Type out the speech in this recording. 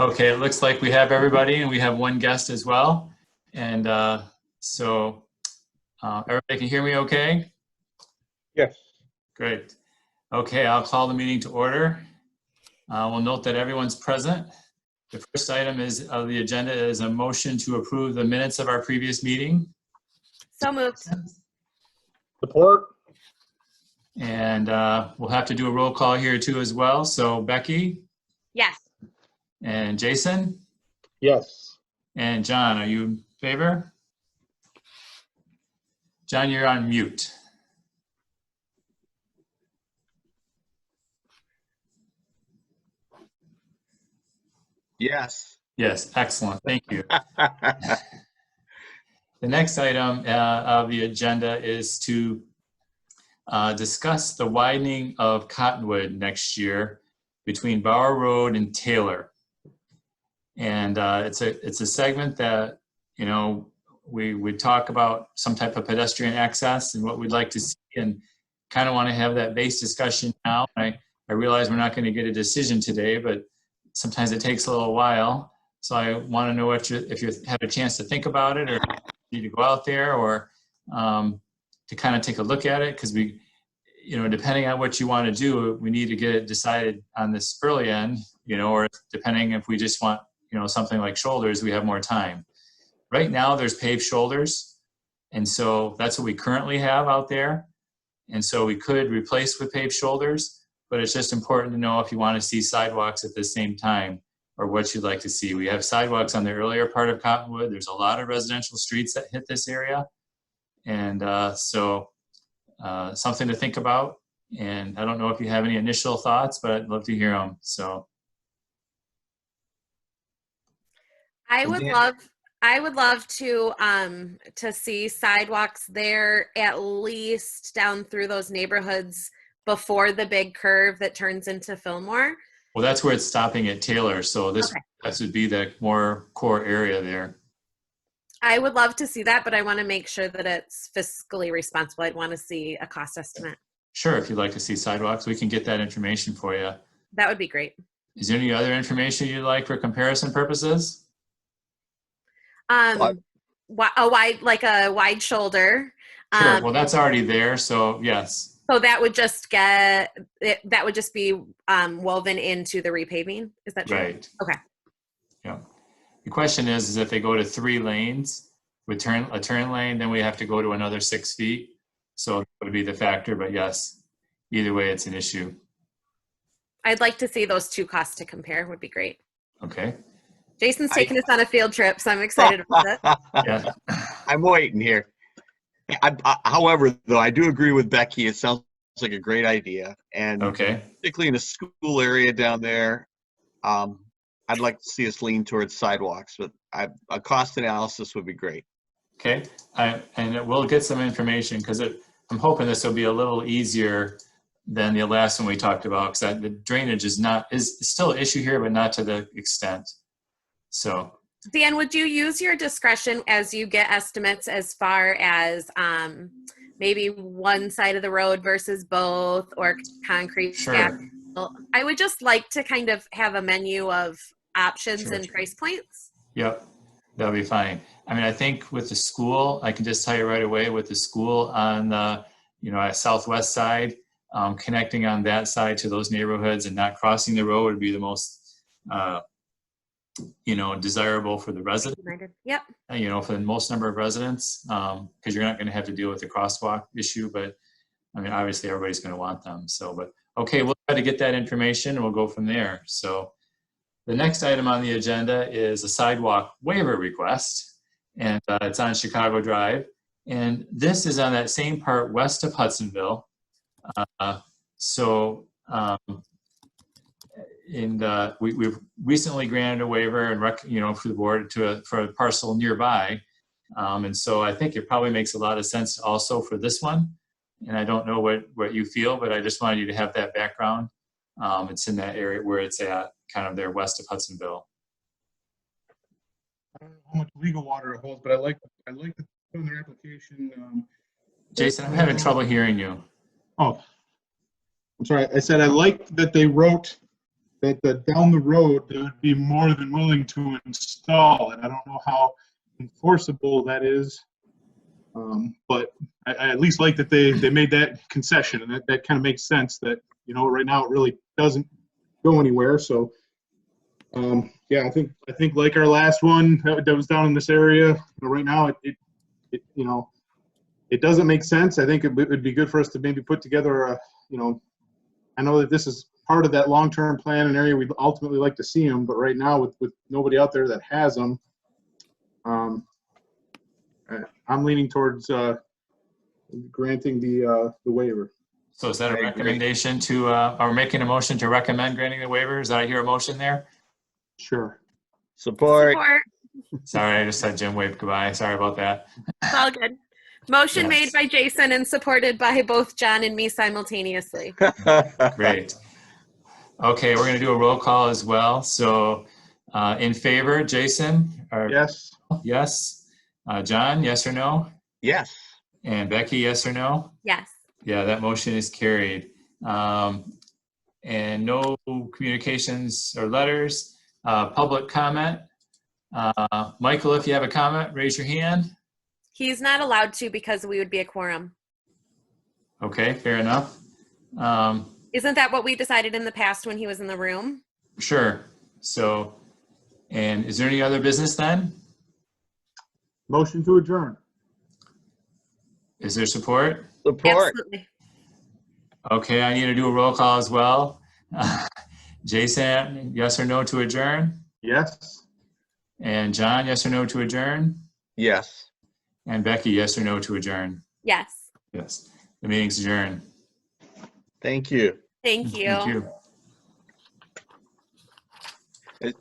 Okay, it looks like we have everybody and we have one guest as well. And so everybody can hear me okay? Yes. Great. Okay, I'll call the meeting to order. We'll note that everyone's present. The first item of the agenda is a motion to approve the minutes of our previous meeting. So moved. Support? And we'll have to do a roll call here too as well. So Becky Yes. and Jason Yes. and John, are you in favor? John, you're on mute. Yes. Yes, excellent. Thank you. The next item of the agenda is to discuss the widening of Cottonwood next year between Bauer Road and Taylor. And it's a segment that, you know, we would talk about some type of pedestrian access and what we'd like to see, and kind of want to have that base discussion now. I realize we're not going to get a decision today, but sometimes it takes a little while. So I want to know if you have a chance to think about it, or need to go out there, or to kind of take a look at it, because we, you know, depending on what you want to do, we need to get it decided on this early end, you know, or depending if we just want, you know, something like shoulders, we have more time. Right now there's paved shoulders, and so that's what we currently have out there. And so we could replace with paved shoulders, but it's just important to know if you want to see sidewalks at the same time, or what you'd like to see. We have sidewalks on the earlier part of Cottonwood. There's a lot of residential streets that hit this area. And so something to think about. And I don't know if you have any initial thoughts, but I'd love to hear them. So. I would love to see sidewalks there, at least down through those neighborhoods before the big curve that turns into Fillmore. Well, that's where it's stopping at Taylor. So this would be the more core area there. I would love to see that, but I want to make sure that it's fiscally responsible. I'd want to see a cost estimate. Sure, if you'd like to see sidewalks, we can get that information for you. That would be great. Is there any other information you'd like for comparison purposes? A wide shoulder. Sure. Well, that's already there, so yes. So that would just be woven into the repaving. Is that true? Right. Okay. Yeah. The question is if they go to 3 lanes with a turn lane, then we have to go to another 6 feet. So that would be the factor, but yes, either way, it's an issue. I'd like to see those two costs to compare. Would be great. Okay. Jason's taking us on a field trip, so I'm excited about it. Yeah. I'm waiting here. However, though, I do agree with Becky. It sounds like a great idea. And particularly in a school area down there, I'd like to see us lean towards sidewalks, but a cost analysis would be great. Okay. And we'll get some information, because I'm hoping this will be a little easier than the last one we talked about, because the drainage is still an issue here, but not to the extent. So, Dan, would you use your discretion as you get estimates as far as maybe one side of the road versus both, or concrete? Sure. I would just like to kind of have a menu of options and price points. Yep, that'll be fine. I mean, I think with the school, I can just tell you right away, with the school on the, you know, southwest side, connecting on that side to those neighborhoods and not crossing the road would be the most you know, desirable for the resident. Yep. You know, for the most number of residents, because you're not going to have to deal with the crosswalk issue. But I mean, obviously, everybody's going to want them. So, but okay, we'll try to get that information and we'll go from there. So, the next item on the agenda is a sidewalk waiver request, and it's on Chicago Drive. And this is on that same part west of Hudsonville. We've recently granted a waiver and you know, for the board for a parcel nearby, and so I think it probably makes a lot of sense also for this one. And I don't know what you feel, but I just wanted you to have that background. It's in that area where it's at, kind of there west of Hudsonville. I don't know how much legal water it holds, but I like the on their application. Jason, I'm having trouble hearing you. Oh, I'm sorry. I said I like that they wrote that down the road, they would be more than willing to install it. I don't know how enforceable that is. But I at least like that they made that concession, and that kind of makes sense that, you know, right now it really doesn't go anywhere. So, yeah, I think like our last one that was down in this area, you know, right now it you know, it doesn't make sense. I think it would be good for us to maybe put together a, you know, I know that this is part of that long-term plan and area we'd ultimately like to see them, but right now with nobody out there that has them, I'm leaning towards granting the waiver. So is that a recommendation to, or making a motion to recommend granting the waiver? Is that I hear a motion there? Sure. Support. Sorry, I just said Jim waved goodbye. Sorry about that. It's all good. Motion Yes. made by Jason and supported by both John and me simultaneously. Great. Okay, we're going to do a roll call as well. So in favor, Jason? Yes. Yes. John, yes or no? Yes. And Becky, yes or no? Yes. Yeah, that motion is carried. And no communications or letters. Public comment. Michael, if you have a comment, raise your hand. He's not allowed to because we would be a quorum. Okay, fair enough. Isn't that what we decided in the past when he was in the room? Sure. So, and is there any other business then? Motion to adjourn. Is there support? Support. Absolutely. Okay, I need to do a roll call as well. Jason, yes or no to adjourn? Yes. And John, yes or no to adjourn? Yes. And Becky, yes or no to adjourn? Yes. Yes. The meeting's adjourned. Thank you. Thank you. Thank you.